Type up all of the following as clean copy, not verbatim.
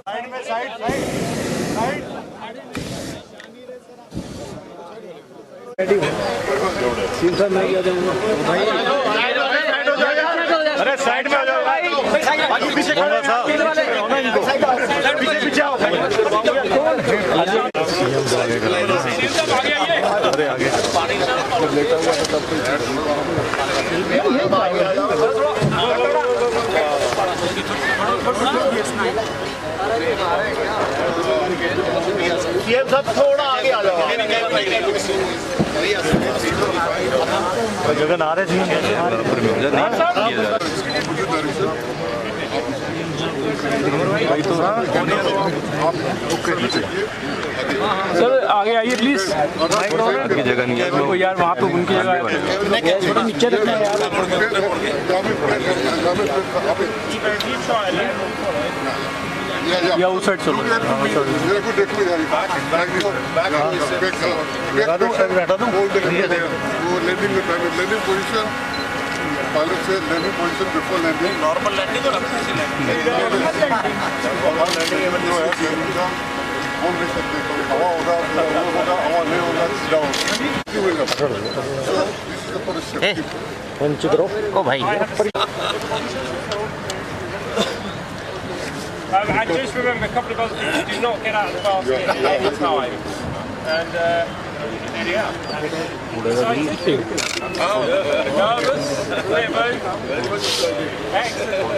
Side में side side side अरे side में आ जाओ भाई, पीछे खड़ा था पीछे पीछे आओ अरे आगे ये सब थोड़ा आगे आ जाओ जगह नारे सर आगे आइए प्लीज। की जगह नहीं है तो यार, वहाँ पे उनकी जगह नीचे रखना है या उस साइड चलो। पायलट से landing position before landing, normal landing और बोल नहीं सकते, कभी हवा होगा, हवा नहीं होगा, सीधा होगा। ओ भाई I just remember a couple of other things. Do not get out of the basket at any time. And there you are. Excited? Nervous? Excellent.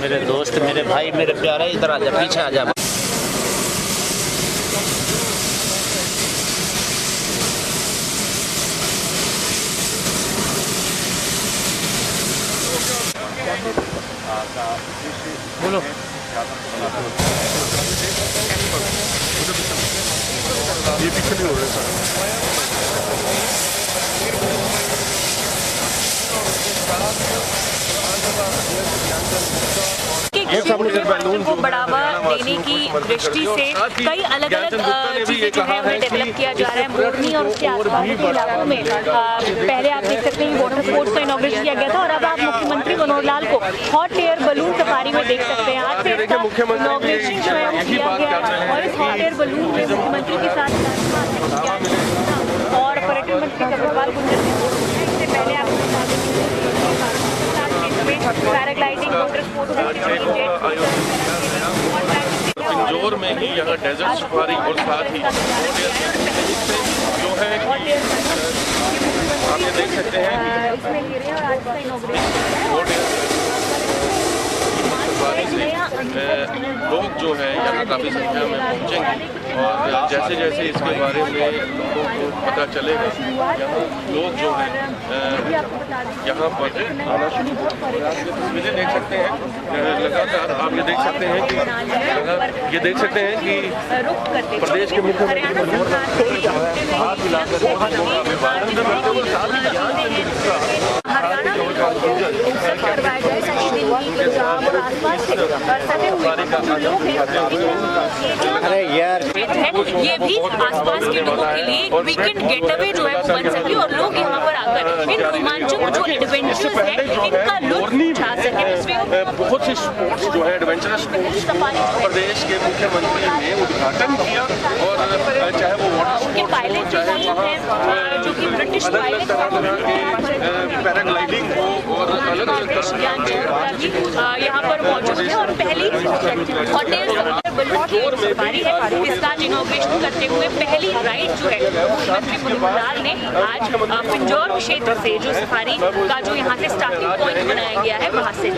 मेरे दोस्त, मेरे भाई, मेरे प्यारे, इधर आ जा, पीछे आ जा। बोलो। ये पीछे नहीं हो रहा को बढ़ावा देने की दृष्टि से कई अलग अलग चीजें जो है उन्हें डेवलप किया जा रहा है। मोरनी और उसके आसपास के इलाकों में पहले आप देख सकते हैं वाटर स्पोर्ट्स का इनॉग्रेशन किया गया था और अब आप मुख्यमंत्री मनोहर लाल को हॉट एयर बलून सफारी में देख सकते हैं। आज से इसका इनॉग्रेशन जो है वो किया गया और इस हॉट एयर बलून में मुख्यमंत्री के साथ और पर्यटन मंत्री कपिल गुंजर इससे पहले आप पैराग्लाइडिंग, वाटर स्पोर्ट्स, इंदौर में ही यहाँ डेजर्ट सफारी और साथ ही जो है आप ये देख सकते हैं लोग जो है यहाँ काफ़ी संख्या में पहुँचेंगे और जैसे जैसे इसके बारे में लोगों को पता चलेगा लोग जो है यहाँ पर आना शुरू तस्वीरें देख सकते हैं लगातार। आप ये देख सकते हैं कि प्रदेश के मुख्यमंत्री हाथ मिलाकर अरे यार ये भी आसपास के लोगों के लिए वीकेंड गेट अवे जो है वो बन सके और लोग यहाँ पर आकर इन रोमांचक जो एडवेंचर्स है इनका लुत्फ उठा सके। बहुत सी स्पोर्ट्स जो है एडवेंचरस स्पोर्ट्स प्रदेश के मुख्यमंत्री ने उद्घाटन किया और चाहे वो वाटर टूरिस्ट अलग अलग तरह के पैराग्लाइडिंग हो और अलग अलग तरह के यहाँ पर मौजूद है और पहली होटल बलून सफारी है इसका इनॉग्रेशन करते हुए पहली राइड जो है मुख्यमंत्री मनोहर लाल ने आज पिंजौर क्षेत्र से जो सफारी का जो यहाँ से स्टार्टिंग पॉइंट बनाया गया है वहाँ से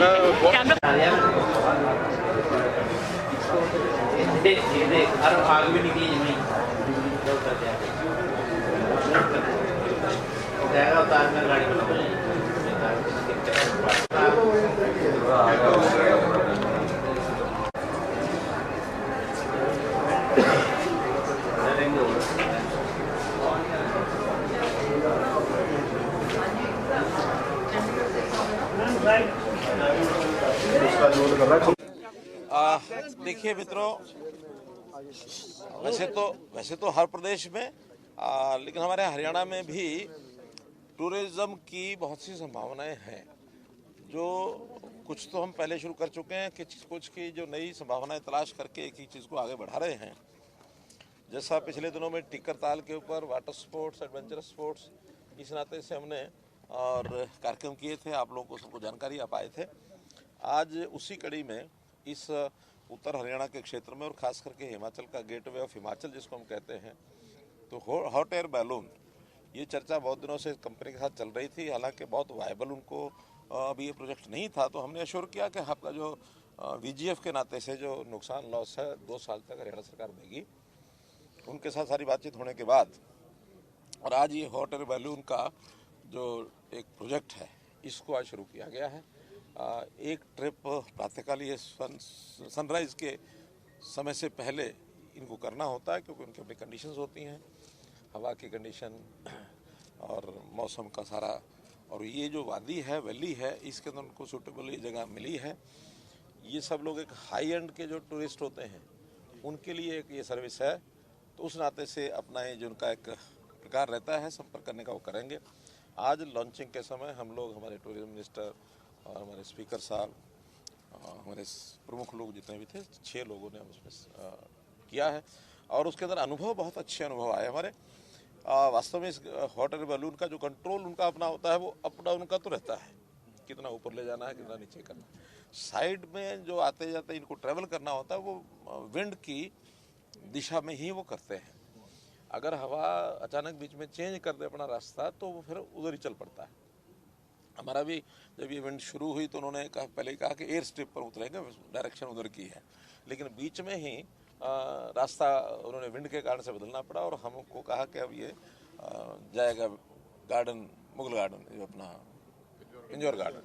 देखिए मित्रों, वैसे तो हर प्रदेश में लेकिन हमारे हरियाणा में भी टूरिज्म की बहुत सी संभावनाएं हैं। जो कुछ तो हम पहले शुरू कर चुके हैं कि कुछ की जो नई संभावनाएं तलाश करके एक ही चीज़ को आगे बढ़ा रहे हैं। जैसा पिछले दिनों में टिक्कर ताल के ऊपर वाटर स्पोर्ट्स, एडवेंचरस स्पोर्ट्स, इस नाते से हमने और कार्यक्रम किए थे, आप लोगों को सबको जानकारी आप आए थे। आज उसी कड़ी में इस उत्तर हरियाणा के क्षेत्र में और ख़ास करके हिमाचल का गेटवे ऑफ हिमाचल जिसको हम कहते हैं, तो हॉट एयर बैलून, ये चर्चा बहुत दिनों से कंपनी के साथ चल रही थी। हालांकि बहुत वायबल उनको अभी ये प्रोजेक्ट नहीं था, तो हमने एश्योर किया कि आपका जो VGF के नाते से जो नुकसान लॉस है 2 साल तक हरियाणा सरकार देगी। उनके साथ सारी बातचीत होने के बाद और आज ये हॉट एयर बैलून का जो एक प्रोजेक्ट है इसको आज शुरू किया गया है। एक ट्रिप प्रातःकाल ये सनराइज़ के समय से पहले इनको करना होता है, क्योंकि उनकी अपनी कंडीशंस होती हैं, हवा की कंडीशन और मौसम का सारा, और ये जो वादी है, वैली है, इसके अंदर उनको सूटेबल ये जगह मिली है। ये सब लोग एक हाई एंड के जो टूरिस्ट होते हैं उनके लिए एक ये सर्विस है, तो उस नाते से अपना ये जो उनका एक प्रकार रहता है संपर्क करने का, वो करेंगे। आज लॉन्चिंग के समय हम लोग, हमारे टूरिज्म मिनिस्टर और हमारे स्पीकर साहब, हमारे प्रमुख लोग जितने भी थे, 6 लोगों ने उसमें किया है और उसके अंदर अनुभव, बहुत अच्छे अनुभव आए हमारे। वास्तव में इस हॉट एयर बैलून का जो कंट्रोल उनका अपना होता है, वो अप डाउन का तो रहता है, कितना ऊपर ले जाना है, कितना नीचे करना है। साइड में जो आते जाते इनको ट्रैवल करना होता है, वो विंड की दिशा में ही वो करते हैं। अगर हवा अचानक बीच में चेंज कर दे अपना रास्ता, तो वो फिर उधर ही चल पड़ता है। हमारा भी जब ये विंड शुरू हुई तो उन्होंने पहले कहा कि एयर स्ट्रिप पर उतरेंगे, डायरेक्शन उधर की है, लेकिन बीच में ही रास्ता उन्होंने विंड के कारण से बदलना पड़ा और हमको कहा कि अब ये जाएगा गार्डन, मुगल गार्डन, जो अपना पिंजौर गार्डन।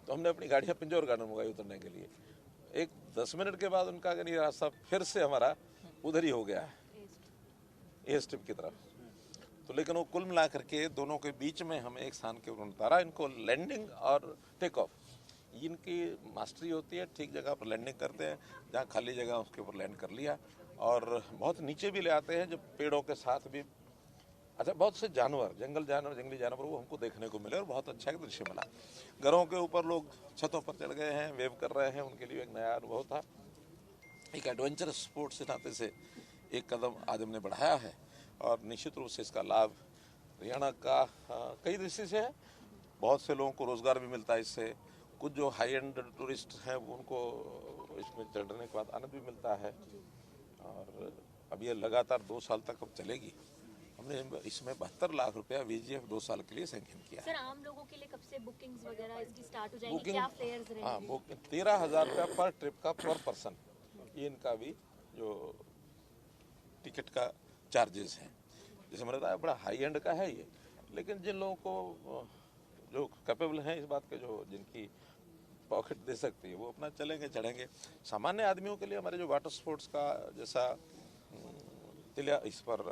तो हमने अपनी गाड़ियाँ पिंजौर गार्डन मंगाई उतरने के लिए। एक 10 मिनट के बाद उनका नहीं, रास्ता फिर से हमारा उधर ही हो गया है, एयर स्ट्रिप की तरफ। तो लेकिन वो कुल मिला करके दोनों के बीच में हमें एक स्थान के ऊपर उतारा। इनको लैंडिंग और टेक ऑफ, इनकी मास्टरी होती है। ठीक जगह पर लैंडिंग करते हैं, जहाँ खाली जगह उसके ऊपर लैंड कर लिया, और बहुत नीचे भी ले आते हैं, जब पेड़ों के साथ भी अच्छा बहुत से जानवर, जंगली जानवर वो हमको देखने को मिले और बहुत अच्छा एक दृश्य मिला। घरों के ऊपर लोग छतों पर चढ़ गए हैं, वेव कर रहे हैं, उनके लिए एक नया अनुभव था। एक एडवेंचरस स्पोर्ट्स के नाते से एक कदम आज हमने बढ़ाया है और निश्चित रूप से इसका लाभ हरियाणा का कई दृष्टि से है। बहुत से लोगों को रोज़गार भी मिलता है इससे। कुछ जो हाई एंड टूरिस्ट हैं उनको इसमें चढ़ने के बाद आनंद भी मिलता है। और अब ये लगातार 2 साल तक अब चलेगी। हमने इसमें 72 लाख रुपया VGF 2 साल के लिए सैंक्शन किया। सर, आम लोगों के लिए कब से बुकिंग्स वगैरह इसकी स्टार्ट हो जाएंगी? क्या फेयर्स रहेंगे? हाँ, 13,000 रुपया पर ट्रिप का पर पर्सन, ये इनका भी जो टिकट का चार्जेस हैं। जैसे मैंने बताया बड़ा हाई एंड का है ये, लेकिन जिन लोगों को जो कैपेबल हैं इस बात के, जो जिनकी पॉकेट दे सकती है, वो अपना चलेंगे, चढ़ेंगे। सामान्य आदमियों के लिए हमारे जो वाटर स्पोर्ट्स का जैसा तिलिया इस पर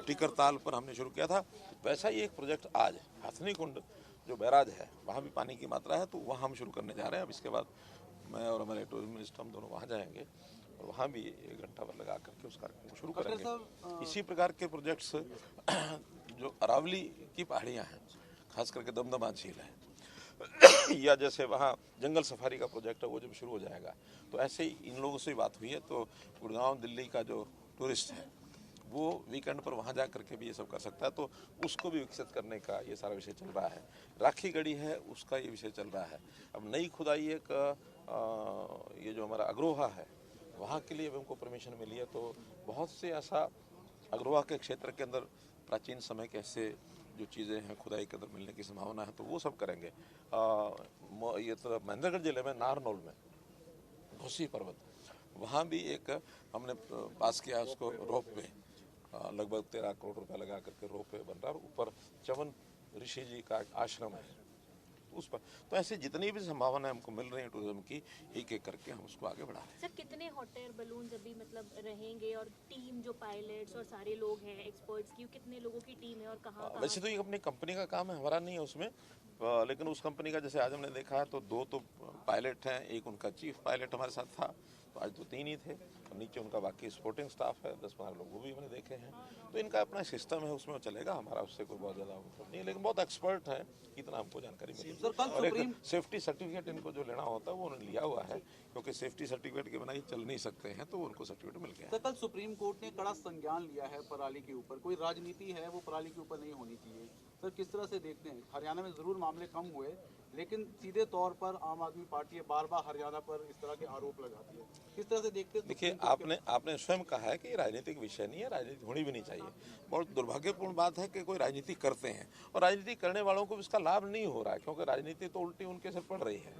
टिक्कर ताल पर हमने शुरू किया था, वैसा ही एक प्रोजेक्ट आज हथनी कुंड जो बैराज है वहाँ भी पानी की मात्रा है, तो वहाँ हम शुरू करने जा रहे हैं। अब इसके बाद मैं और हमारे टूरिज्म मिनिस्टर हम दोनों वहाँ जाएंगे और वहाँ भी 1 घंटा भर लगा करके उस कार्यक्रम को शुरू करेंगे। इसी प्रकार के प्रोजेक्ट्स जो अरावली की पहाड़ियाँ हैं, खास करके दमदमा झील है या जैसे वहाँ जंगल सफारी का प्रोजेक्ट है, वो जब शुरू हो जाएगा, तो ऐसे ही इन लोगों से बात हुई है। तो गुड़गांव दिल्ली का जो टूरिस्ट है वो वीकेंड पर वहाँ जा करके भी ये सब कर सकता है, तो उसको भी विकसित करने का ये सारा विषय चल रहा है। राखी गढ़ी है, उसका ये विषय चल रहा है। अब नई खुदाई एक ये जो हमारा अग्रोहा है वहाँ के लिए भी हमको परमिशन मिली है, तो बहुत से ऐसा अग्रोहा के क्षेत्र के अंदर प्राचीन समय के ऐसे जो चीज़ें हैं खुदाई के अंदर मिलने की संभावना है, तो वो सब करेंगे। ये तो महेंद्रगढ़ जिले में नारनौल में घोसी पर्वत, वहाँ भी एक हमने पास किया उसको रोप वे, लगभग 13 करोड़ रुपया लगा करके रोप वे बन रहा है। ऊपर चवन ऋषि जी का आश्रम है उस पर। तो ऐसे जितनी भी संभावनाएं हमको मिल रही हैं टूरिज्म की, एक एक करके हम उसको आगे बढ़ा रहे हैं। सर कितने हॉट एयर बलून्स अभी मतलब रहेंगे, और टीम जो पायलट्स और सारे लोग हैं एक्सपर्ट्स की, कितने लोगों की टीम है और कहाँ? वैसे तो ये अपनी कंपनी का काम है, हमारा नहीं है उसमें, लेकिन उस कंपनी का जैसे आज हमने देखा है तो 2 तो पायलट हैं, एक उनका चीफ पायलट हमारे साथ था, तो आज तो 3 ही थे, और नीचे उनका बाकी सपोर्टिंग स्टाफ है 10-12 लोग, वो भी मैंने देखे हैं। तो इनका अपना सिस्टम है, उसमें चलेगा, हमारा उससे कोई बहुत ज़्यादा नहीं है, लेकिन बहुत एक्सपर्ट है, इतना हमको जानकारी मिली। और एक सेफ्टी सर्टिफिकेट इनको जो लेना होता है वो उन्होंने लिया हुआ है, क्योंकि सेफ्टी सर्टिफिकेट के बिना ही चल नहीं सकते हैं, तो उनको सर्टिफिकेट मिल गया। सर कल सुप्रीम कोर्ट ने कड़ा संज्ञान लिया है पराली के ऊपर, कोई राजनीति है वो पराली के ऊपर नहीं होनी चाहिए। सर किस तरह से देखते हैं? हरियाणा में जरूर मामले कम हुए, लेकिन सीधे तौर पर आम आदमी पार्टी बार बार हरियाणा पर इस तरह के आरोप लगाती है, किस तरह से देखते हैं? देखिए, आपने स्वयं कहा है कि राजनीतिक विषय नहीं है, राजनीति होनी भी नहीं चाहिए। बहुत दुर्भाग्यपूर्ण बात है कि कोई राजनीति करते हैं और राजनीति करने वालों को इसका लाभ नहीं हो रहा है, क्योंकि राजनीति तो उल्टी उनके सिर पड़ रही है।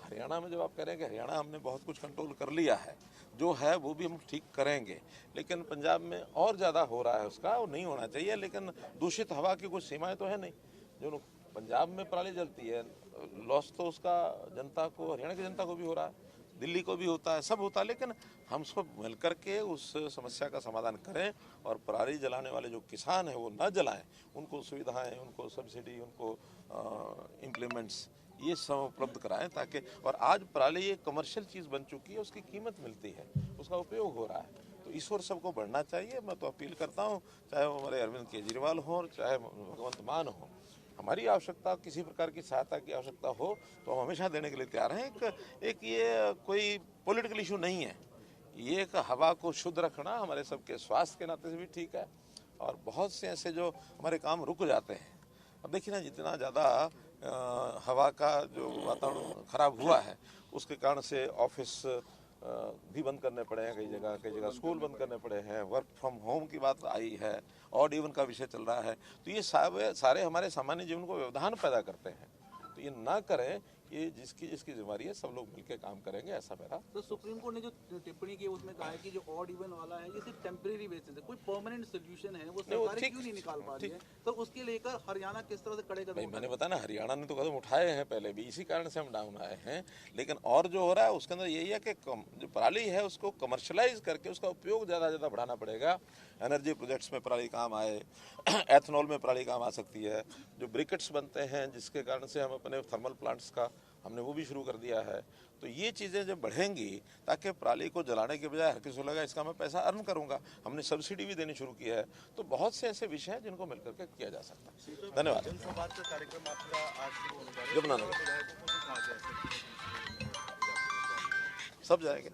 हरियाणा में जब आप कह रहे हैं कि हरियाणा हमने बहुत कुछ कंट्रोल कर लिया है, जो है वो भी हम ठीक करेंगे, लेकिन पंजाब में और ज़्यादा हो रहा है, उसका वो नहीं होना चाहिए। लेकिन दूषित हवा की कुछ सीमाएं तो है नहीं। जो पंजाब में पराली जलती है, लॉस तो उसका जनता को, हरियाणा की जनता को भी हो रहा है, दिल्ली को भी होता है, सब होता है, लेकिन हम सब मिलकर के उस समस्या का समाधान करें और पराली जलाने वाले जो किसान हैं वो न जलाएं, उनको सुविधाएं, उनको सब्सिडी, उनको इम्प्लीमेंट्स ये सब उपलब्ध कराएं, ताकि, और आज पराली एक कमर्शियल चीज़ बन चुकी है, उसकी कीमत मिलती है, उसका उपयोग हो रहा है, तो इस ओर सबको बढ़ना चाहिए। मैं तो अपील करता हूँ, चाहे वो हमारे अरविंद केजरीवाल हों और चाहे भगवंत मान हो, हमारी आवश्यकता, किसी प्रकार की सहायता की आवश्यकता हो तो हम हमेशा देने के लिए तैयार हैं। एक ये कोई पॉलिटिकल इशू नहीं है, ये एक हवा को शुद्ध रखना हमारे सबके स्वास्थ्य के नाते से भी ठीक है, और बहुत से ऐसे जो हमारे काम रुक जाते हैं। अब देखिए ना, जितना ज़्यादा हवा का जो वातावरण खराब हुआ है, उसके कारण से ऑफिस भी बंद करने पड़े हैं, कई जगह स्कूल बंद करने पड़े हैं, वर्क फ्रॉम होम की बात आई है, ऑड इवन का विषय चल रहा है। तो ये सारे हमारे सामान्य जीवन को व्यवधान पैदा करते हैं, तो ये ना करें। ये जिसकी जिम्मेदारी है, सब लोग मिलकर काम करेंगे, ऐसा मेरा। तो सुप्रीम कोर्ट ने जो टिप्पणी की उसमें कहा है कि जो ऑड इवन वाला है ये सिर्फ टेम्परेरी बेसिस है, कोई परमानेंट सोल्यूशन है वो सरकार क्यों नहीं निकाल पा रही है? तो उसके लेकर हरियाणा किस तरह से कड़े कदम? मैंने बताया ना, हरियाणा ने तो कदम उठाए हैं पहले भी, इसी कारण से हम डाउन आए हैं। लेकिन और जो हो रहा है उसके अंदर यही है कि जो पराली है उसको कमर्शलाइज करके उसका उपयोग ज़्यादा से ज़्यादा बढ़ाना पड़ेगा। एनर्जी प्रोजेक्ट्स में पराली काम आए, एथनॉल में पराली काम आ सकती है, जो ब्रिकेट्स बनते हैं जिसके कारण से हम अपने थर्मल प्लांट्स का हमने वो भी शुरू कर दिया है। तो ये चीज़ें जब बढ़ेंगी, ताकि पराली को जलाने के बजाय हर किसी को लगा इसका मैं पैसा अर्न करूंगा, हमने सब्सिडी भी देनी शुरू की है। तो बहुत से ऐसे विषय हैं जिनको मिलकर के किया जा सकता है। धन्यवाद। यमुनानगर सब जाएंगे।